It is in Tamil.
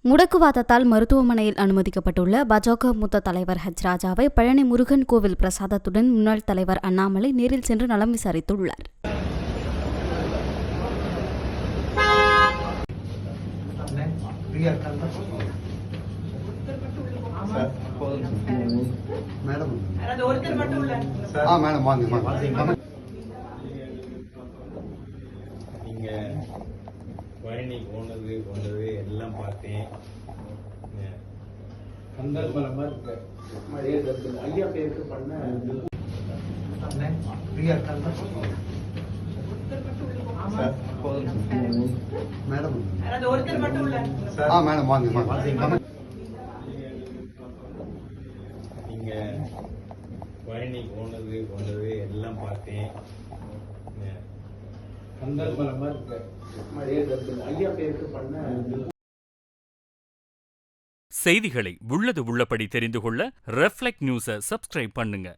முடக்குவாதத்தால் மருத்துவமனையில் அனுமதிக்கப்பட்டுள்ள பாஜக மூத்த தலைவர் ஹெச் ராஜாவை பழனி முருகன் கோவில் பிரசாதத்துடன் முன்னாள் தலைவர் அண்ணாமலை நேரில் சென்று நலம் விசாரித்துள்ளார். பழனி போனது எல்லாம் பார்த்தேன். ஐயா பேருக்கு பண்ண நீங்க பழனி போனது எல்லாம் பார்த்தேன். ஐயா பேருக்கு பண்ண செய்திகளை உள்ளது உள்ளபடி தெரிந்து கொள்ள ரெஃப்ளெக்ட் நியூஸை சப்ஸ்கிரைப் பண்ணுங்க.